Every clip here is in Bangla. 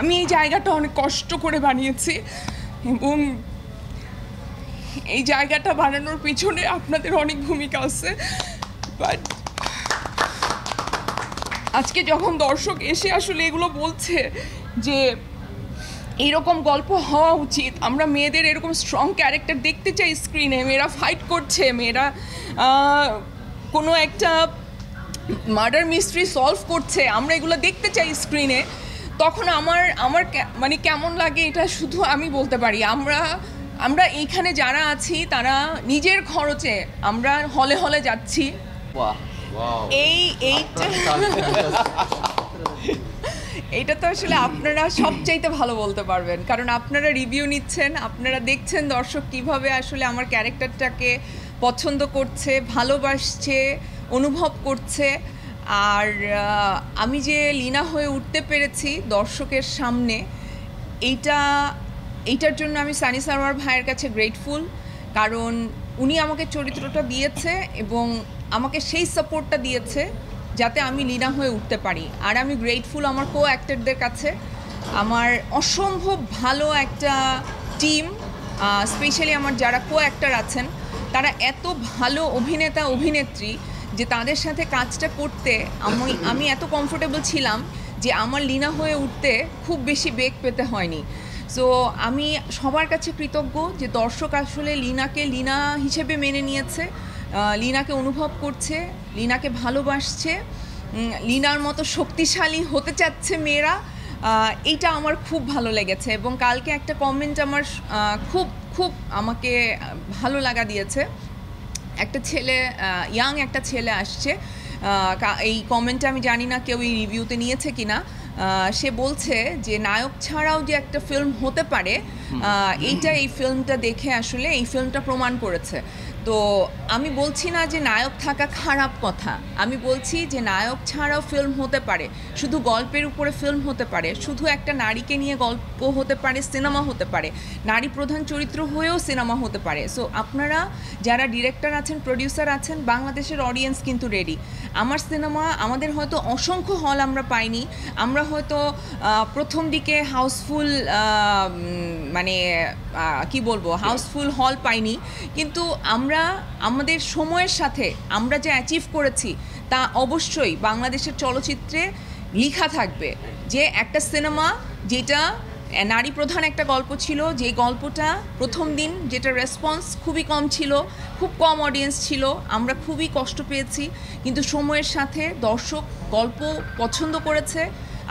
আমি এই জায়গাটা অনেক কষ্ট করে বানিয়েছি এবং এই জায়গাটা বানানোর পিছনে আপনাদের অনেক ভূমিকা আছে। বাট আজকে যখন দর্শক এসে আসলে এগুলো বলছে যে এইরকম গল্প হওয়া উচিত, আমরা মেয়েদের এরকম স্ট্রং ক্যারেক্টার দেখতে চাই স্ক্রিনে, মেয়েরা ফাইট করছে, মেয়েরা কোনো একটা মার্ডার মিস্ট্রি সলভ করছে, আমরা এগুলো দেখতে চাই স্ক্রিনে, তখন আমার মানে কেমন লাগে এটা শুধু আমি বলতে পারি। আমরা এইখানে যারা আছি তারা নিজের খরচে আমরা হলে হলে যাচ্ছি। এইটা তো আসলে আপনারা সবচাইতে ভালো বলতে পারবেন, কারণ আপনারা রিভিউ নিচ্ছেন, আপনারা দেখছেন দর্শক কিভাবে আসলে আমার ক্যারেক্টারটাকে পছন্দ করছে, ভালোবাসছে, অনুভব করছে। আর আমি যে লীনা হয়ে উঠতে পেরেছি দর্শকের সামনে, এইটার জন্য আমি সানি সারোয়ার ভাইয়ের কাছে গ্রেটফুল, কারণ উনি আমাকে চরিত্রটা দিয়েছে এবং আমাকে সেই সাপোর্টটা দিয়েছে যাতে আমি লীনা হয়ে উঠতে পারি। আর আমি গ্রেটফুল আমার কো অ্যাক্টরদের কাছে, আমার অসম্ভব ভালো একটা টিম, স্পেশালি আমার যারা কো অ্যাক্টর আছেন তারা এত ভালো অভিনেতা অভিনেত্রী যে তাদের সাথে কাজটা করতে আমি এত কমফোর্টেবল ছিলাম যে আমার লীনা হয়ে উঠতে খুব বেশি বেগ পেতে হয়নি। সো আমি সবার কাছে কৃতজ্ঞ যে দর্শক আসলে লীনাকে লীনা হিসেবে মেনে নিয়েছে, লীনাকে অনুভব করছে, লীনাকে ভালোবাসছে, লীনার মতো শক্তিশালী হতে চাচ্ছে মেয়েরা। এইটা আমার খুব ভালো লেগেছে এবং কালকে একটা কমেন্ট আমার খুব আমাকে ভালো লাগা দিয়েছে। একটা ছেলে, ইয়াং একটা ছেলে আসছে, এই কমেন্টটা আমি জানি না কেউ এই রিভিউতে নিয়েছে কিনা। সে বলছে যে নায়ক ছাড়াও যে একটা ফিল্ম হতে পারে, এই ফিল্মটা দেখে আসলে এই ফিল্মটা প্রমাণ করেছে। তো আমি বলছি না যে নায়ক থাকা খারাপ কথা, আমি বলছি যে নায়ক ছাড়াও ফিল্ম হতে পারে, শুধু গল্পের উপরে ফিল্ম হতে পারে, শুধু একটা নারীকে নিয়ে গল্প হতে পারে, সিনেমা হতে পারে, নারী প্রধান চরিত্র হয়েও সিনেমা হতে পারে। সো আপনারা যারা ডিরেক্টর আছেন, প্রডিউসার আছেন, বাংলাদেশের অডিয়েন্স কিন্তু রেডি। আমার সিনেমা, আমাদের হয়তো অসংখ্য হল আমরা পাইনি, আমরা হয়তো প্রথম দিকে হাউসফুল, মানে কি বলবো, হাউসফুল হল পাইনি, কিন্তু আমাদের সময়ের সাথে আমরা যে অ্যাচিভ করেছি তা অবশ্যই বাংলাদেশের চলচ্চিত্রে লেখা থাকবে যে একটা সিনেমা যেটা নারী প্রধান একটা গল্প ছিল, যে গল্পটা প্রথম দিন যেটা রেসপন্স খুবই কম ছিল, খুব কম অডিয়েন্স ছিল, আমরা খুবই কষ্ট পেয়েছি, কিন্তু সময়ের সাথে দর্শক গল্প পছন্দ করেছে,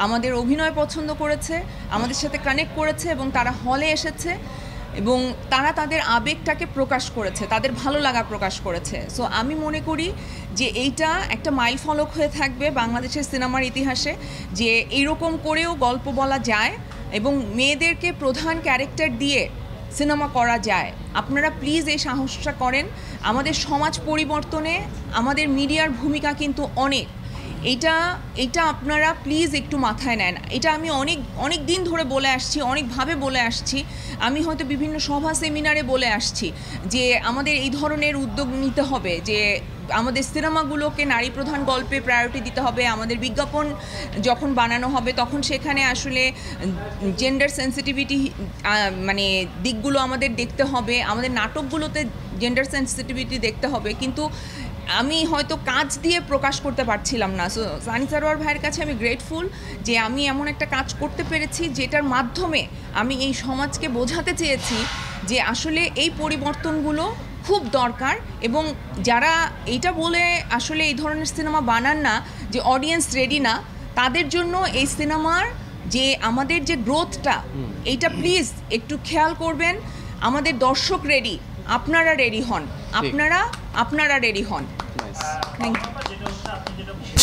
আমাদের অভিনয় পছন্দ করেছে, আমাদের সাথে কানেক্ট করেছে এবং তারা হলে এসেছে এবং তারা তাদের আবেগটাকে প্রকাশ করেছে, তাদের ভালো লাগা প্রকাশ করেছে। সো আমি মনে করি যে এইটা একটা মাইল ফলক হয়ে থাকবে বাংলাদেশের সিনেমার ইতিহাসে, যে এইরকম করেও গল্প বলা যায় এবং মেয়েদেরকে প্রধান ক্যারেক্টার দিয়ে সিনেমা করা যায়। আপনারা প্লিজ এই সাহসটা করেন। আমাদের সমাজ পরিবর্তনে আমাদের মিডিয়ার ভূমিকা কিন্তু অনেক, এইটা আপনারা প্লিজ একটু মাথায় নেন। এটা আমি অনেক দিন ধরে বলে আসছি, অনেকভাবে বলে আসছি, আমি হয়তো বিভিন্ন সভা সেমিনারে বলে আসছি যে আমাদের এই ধরনের উদ্যোগ নিতে হবে, যে আমাদের সিনেমাগুলোকে নারী প্রধান গল্পে প্রায়োরিটি দিতে হবে, আমাদের বিজ্ঞাপন যখন বানানো হবে তখন সেখানে আসলে জেন্ডার সেন্সিটিভিটি মানে দিকগুলো আমাদের দেখতে হবে, আমাদের নাটকগুলোতে জেন্ডার সেন্সিটিভিটি দেখতে হবে, কিন্তু আমি হয়তো কাজ দিয়ে প্রকাশ করতে পারছিলাম না। সো সানি সারোয়ার ভাইয়ের কাছে আমি গ্রেটফুল যে আমি এমন একটা কাজ করতে পেরেছি যেটার মাধ্যমে আমি এই সমাজকে বোঝাতে চেয়েছি যে আসলে এই পরিবর্তনগুলো খুব দরকার, এবং যারা এইটা বলে আসলে এই ধরনের সিনেমা বানান না যে অডিয়েন্স রেডি না, তাদের জন্য এই সিনেমার যে আমাদের যে গ্রোথটা, এইটা প্লিজ একটু খেয়াল করবেন। আমাদের দর্শক রেডি, আপনারা রেডি হন, আপনারা রেডি হন।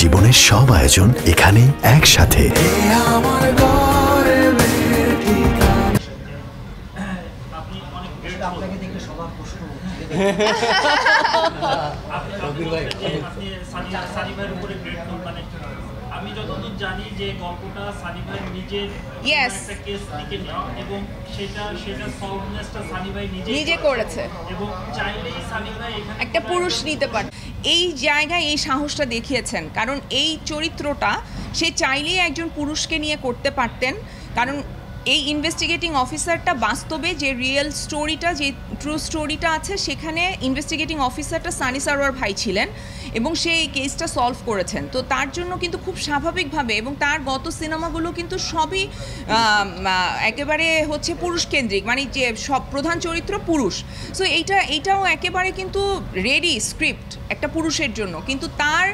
জীবনের সব আয়োজন এখানে একসাথে। আমি যতদূর জানি যে গল্পটা সানি ভাই নিজের একটা কেস লিখে নেয় এবং সেটা সলভনেসটা সানি ভাই নিজে করেছে এবং চাইলেই সানি ভাই এখানে একটা পুরুষ নিতে পারে। এই জায়গায় এই সাহসটা দেখিয়েছেন, কারণ এই চরিত্রটা সে চাইলেই একজন পুরুষকে নিয়ে করতে পারতেন, কারণ এই ইনভেস্টিগেটিং অফিসারটা বাস্তবে যে রিয়েল স্টোরিটা, যে ট্রু স্টোরিটা আছে, সেখানে ইনভেস্টিগেটিং অফিসারটা সানি সারোয়ার ভাই ছিলেন এবং সে এই কেসটা সলভ করেছেন। তো তার জন্য কিন্তু খুব স্বাভাবিকভাবে, এবং তার গত সিনেমাগুলো কিন্তু সবই একেবারে হচ্ছে পুরুষকেন্দ্রিক, মানে যে সব প্রধান চরিত্র পুরুষ। সো এইটাও একেবারে কিন্তু রেডি স্ক্রিপ্ট একটা পুরুষের জন্য, কিন্তু তার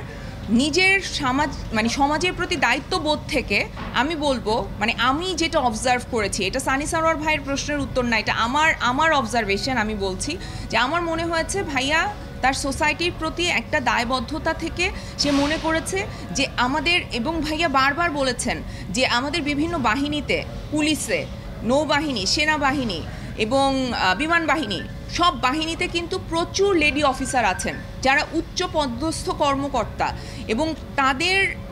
নিজের সমাজের প্রতি দায়িত্ববোধ থেকে আমি বলবো, মানে আমি যেটা অবজার্ভ করেছি, এটা সানি সারোয়ার ভাইয়ের প্রশ্নের উত্তর না, এটা আমার অবজারভেশন। আমি বলছি যে আমার মনে হয়েছে ভাইয়া তার সোসাইটির প্রতি একটা দায়বদ্ধতা থেকে সে মনে করেছে যে আমাদের, এবং ভাইয়া বারবার বলেছেন যে আমাদের বিভিন্ন বাহিনীতে, পুলিশে, নৌবাহিনী, সেনাবাহিনী এবং বিমান বাহিনী, সব বাহিনীতে কিন্তু প্রচুর লেডি অফিসার আছেন যারা উচ্চ পদস্থ কর্মকর্তা, এবং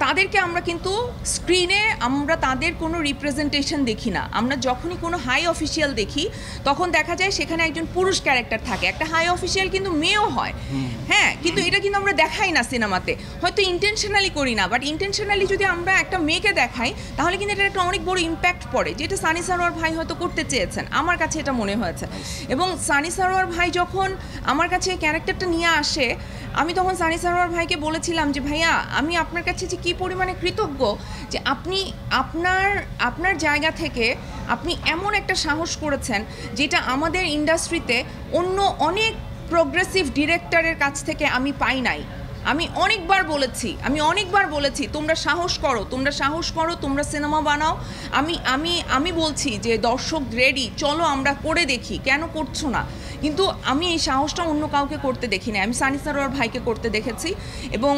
তাদেরকে আমরা কিন্তু স্ক্রিনে আমরা তাদের কোনো রিপ্রেজেন্টেশন দেখি না। আমরা যখনই কোনো হাই অফিসিয়াল দেখি তখন দেখা যায় সেখানে একজন পুরুষ ক্যারেক্টার থাকে, একটা হাই অফিসিয়াল কিন্তু মেয়েও হয়, হ্যাঁ, কিন্তু এটা কিন্তু আমরা দেখাই না সিনেমাতে, হয়তো ইন্টেনশনালি করি না, বাট ইন্টেনশনালি যদি আমরা একটা মেয়েকে দেখাই তাহলে কিন্তু এটা একটা অনেক বড় ইম্প্যাক্ট পড়ে, যেটা সানি সারোয়ার ভাই হয়তো করতে চেয়েছেন, আমার কাছে এটা মনে হয়েছে। এবং সানি সারোয়ার ভাই যখন আমার কাছে এই ক্যারেক্টারটা নিয়ে আসে, আমি তখন সানি সারোয়ার ভাইকে বলেছিলাম যে ভাইয়া, আমি আপনার কাছে যে কী পরিমাণে কৃতজ্ঞ যে আপনি আপনার জায়গা থেকে আপনি এমন একটা সাহস করেছেন যেটা আমাদের ইন্ডাস্ট্রিতে অন্য অনেক প্রোগ্রেসিভ ডিরেক্টরের কাছ থেকে আমি পাই নাই। আমি অনেকবার বলেছি তোমরা সাহস করো, তোমরা সিনেমা বানাও। আমি বলছি যে দর্শক রেডি, চলো আমরা করে দেখি, কেন করছো না? কিন্তু আমি এই সাহসটা অন্য কাউকে করতে দেখিনি, আমি সানি সারোয়ার ভাইকে করতে দেখেছি, এবং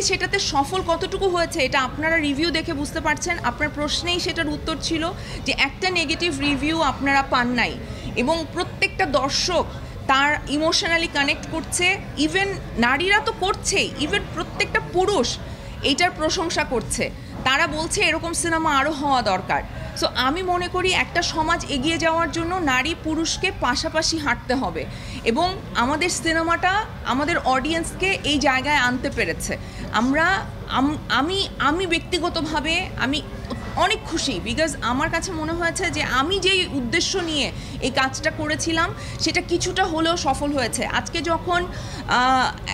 সেটাতে সফল কতটুকু হয়েছে এটা আপনারা রিভিউ দেখে বুঝতে পারছেন। আপনার প্রশ্নেই সেটার উত্তর ছিল যে একটা নেগেটিভ রিভিউ আপনারা পান নাই, এবং প্রত্যেকটা দর্শক তার ইমোশনালি কানেক্ট করছে, ইভেন নারীরা তো করছেই, ইভেন প্রত্যেকটা পুরুষ এইটার প্রশংসা করছে, তারা বলছে এরকম সিনেমা আরও হওয়া দরকার। সো আমি মনে করি একটা সমাজ এগিয়ে যাওয়ার জন্য নারী পুরুষকে পাশাপাশি হাঁটতে হবে, এবং আমাদের সিনেমাটা আমাদের অডিয়েন্সকে এই জায়গায় আনতে পেরেছে। আমি ব্যক্তিগতভাবে আমি অনেক খুশি, বিকজ আমার কাছে মনে হয়েছে যে আমি যেই উদ্দেশ্য নিয়ে এই কাজটা করেছিলাম সেটা কিছুটা হলেও সফল হয়েছে। আজকে যখন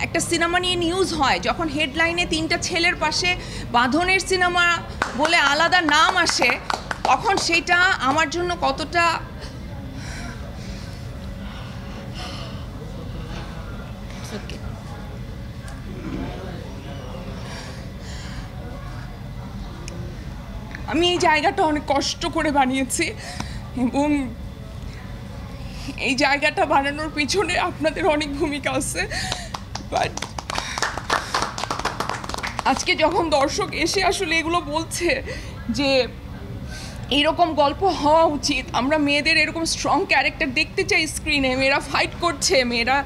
একটা সিনেমা নিয়ে নিউজ হয়, যখন হেডলাইনে 3টা ছেলের পাশে বাঁধনের সিনেমা বলে আলাদা নাম আসে, তখন সেটা আমার জন্য কতটা আমি এই জায়গাটা অনেক কষ্ট করে বানিয়েছি, এবং এই জায়গাটা বানানোর পিছনে আপনাদের অনেক ভূমিকা আছে। বাট আজকে যখন দর্শক এসে আসলে এগুলো বলছে যে এইরকম গল্প হওয়া উচিত, আমরা মেয়েদের এরকম স্ট্রং ক্যারেক্টার দেখতে চাই স্ক্রিনে, মেয়েরা ফাইট করছে, মেয়েরা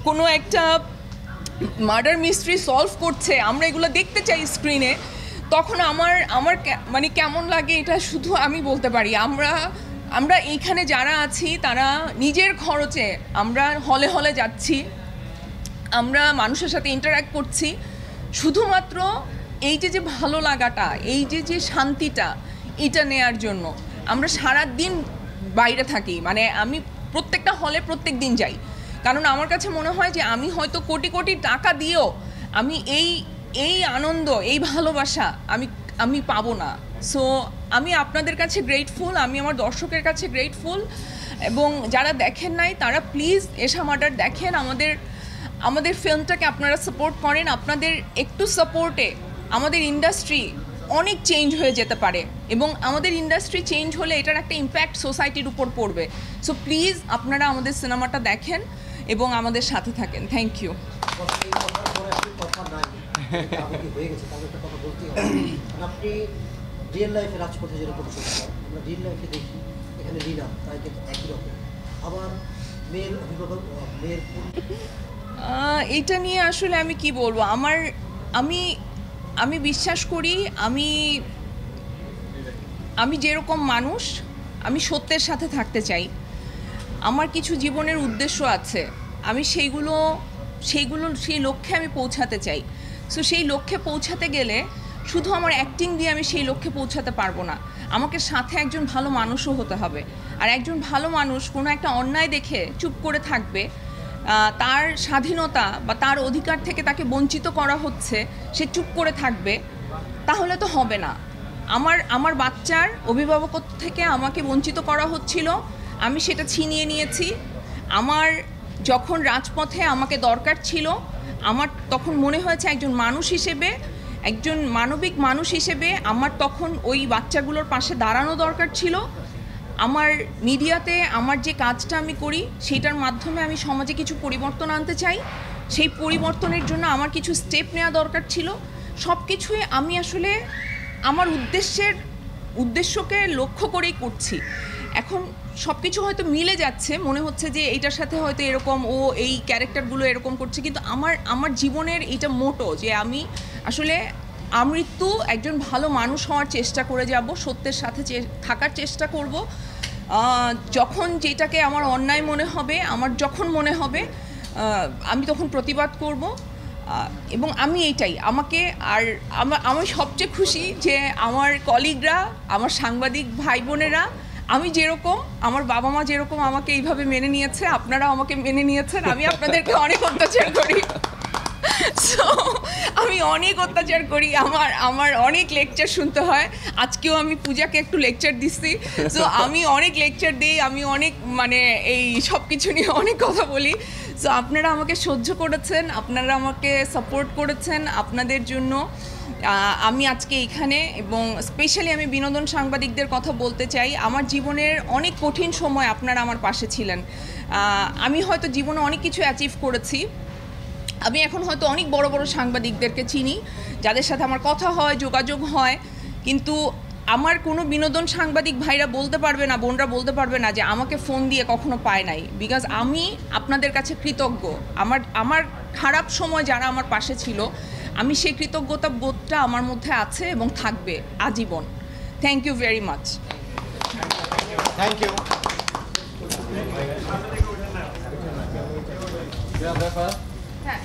কোনো একটা মার্ডার মিস্ট্রি সলভ করছে, আমরা এগুলো দেখতে চাই স্ক্রিনে, তখন আমার মানে কেমন লাগে এটা শুধু আমি বলতে পারি। আমরা এইখানে যারা আছি তারা নিজের খরচে আমরা হলে হলে যাচ্ছি, আমরা মানুষের সাথে ইন্টারঅ্যাক্ট করছি, শুধুমাত্র এই যে ভালো লাগাটা, এই যে শান্তিটা, এটা নেয়ার জন্য। আমরা সারা দিন বাইরে থাকি, মানে আমি প্রত্যেকটা হলে প্রত্যেক দিন যাই, কারণ আমার কাছে মনে হয় যে আমি হয়তো কোটি কোটি টাকা দিয়েও আমি এই আনন্দ, এই ভালোবাসা আমি পাবো না। সো আমি আপনাদের কাছে গ্রেটফুল, আমি আমার দর্শকের কাছে গ্রেটফুল, এবং যারা দেখেন নাই তারা প্লিজ এশা মার্ডার দেখেন, আমাদের ফিল্মটাকে আপনারা সাপোর্ট করেন। আপনাদের একটু সাপোর্টে আমাদের ইন্ডাস্ট্রি অনেক চেঞ্জ হয়ে যেতে পারে, এবং আমাদের ইন্ডাস্ট্রি চেঞ্জ হলে এটার একটা ইম্প্যাক্ট সোসাইটির উপর পড়বে। সো প্লিজ আপনারা আমাদের সিনেমাটা দেখেন এবং আমাদের সাথে থাকেন। Thank you. আপনি রিয়েল লাইফে রাজপথে যেরকম আমরা রিয়েল লাইফে দেখি, এখানে রিনা তাই কিন্তু একই রকম, আবার মেয়ের অভিভাবক মেয়ের এইটা নিয়ে আসলে আমি কি বলবো, আমি বিশ্বাস করি আমি যেরকম মানুষ, আমি সত্যের সাথে থাকতে চাই, আমার কিছু জীবনের উদ্দেশ্য আছে, আমি সেই লক্ষ্যে আমি পৌঁছাতে চাই। সো সেই লক্ষ্যে পৌঁছাতে গেলে শুধু আমার অ্যাক্টিং দিয়ে আমি সেই লক্ষ্যে পৌঁছাতে পারবো না, আমাকে সাথে একজন ভালো মানুষও হতে হবে। আর একজন ভালো মানুষ কোনো একটা অন্যায় দেখে চুপ করে থাকবে, তার স্বাধীনতা বা তার অধিকার থেকে তাকে বঞ্চিত করা হচ্ছে, সে চুপ করে থাকবে, তাহলে তো হবে না। আমার বাচ্চার অভিভাবকত্ব থেকে আমাকে বঞ্চিত করা হচ্ছিল, আমি সেটা ছিনিয়ে নিয়েছি। আমার যখন রাজপথে আমাকে দরকার ছিল, আমার তখন মনে হয়েছে একজন মানুষ হিসেবে, একজন মানবিক মানুষ হিসেবে আমার তখন ওই বাচ্চাগুলোর পাশে দাঁড়ানো দরকার ছিল। আমার মিডিয়াতে আমার যে কাজটা আমি করি সেটার মাধ্যমে আমি সমাজে কিছু পরিবর্তন আনতে চাই, সেই পরিবর্তনের জন্য আমার কিছু স্টেপ নেওয়া দরকার ছিল। সব কিছুই আমি আসলে আমার উদ্দেশ্যকে লক্ষ্য করেই করছি। এখন সব কিছু হয়তো মিলে যাচ্ছে, মনে হচ্ছে যে এইটার সাথে হয়তো এরকম, ও এই ক্যারেক্টারগুলো এরকম করছে, কিন্তু আমার জীবনের এটা মোটো যে আমি আসলে আমৃত্যু একজন ভালো মানুষ হওয়ার চেষ্টা করে যাব, সত্যের সাথে থাকার চেষ্টা করব। যখন যেটাকে আমার অন্যায় মনে হবে, আমার যখন মনে হবে, আমি তখন প্রতিবাদ করব। এবং আমি এইটাই আমি সবচেয়ে খুশি যে আমার কলিগরা, আমার সাংবাদিক ভাই বোনেরা, আমি যেরকম, আমার বাবা মা যেরকম আমাকে এইভাবে মেনে নিয়েছে, আপনারা আমাকে মেনে নিয়েছেন। আমি আপনাদেরকে অনেক অত্যাচার করি, সো আমি অনেক অত্যাচার করি, আমার অনেক লেকচার শুনতে হয়। আজকেও আমি পূজাকে একটু লেকচার দিচ্ছি, সো আমি অনেক লেকচার দিই, আমি অনেক এই সব কিছু নিয়ে অনেক কথা বলি। সো আপনারা আমাকে সহ্য করেছেন, আপনারা আমাকে সাপোর্ট করেছেন, আপনাদের জন্য আমি আজকে এখানে। এবং স্পেশালি আমি বিনোদন সাংবাদিকদের কথা বলতে চাই, আমার জীবনের অনেক কঠিন সময় আপনারা আমার পাশে ছিলেন। আমি হয়তো জীবনে অনেক কিছু অ্যাচিভ করেছি, আমি এখন হয়তো অনেক বড় বড় সাংবাদিকদেরকে চিনি, যাদের সাথে আমার কথা হয়, যোগাযোগ হয়, কিন্তু আমার কোনো বিনোদন সাংবাদিক ভাইরা বলতে পারবে না, বোনরা বলতে পারবে না যে আমাকে ফোন দিয়ে কখনো পায় নাই। বিকজ আমি আপনাদের কাছে কৃতজ্ঞ। আমার খারাপ সময় যারা আমার পাশে ছিল, আমি সেই কৃতজ্ঞতা বোধটা আমার মধ্যে আছে এবং থাকবে আজীবন। Thank you very much. Thank you. হ্যাঁ।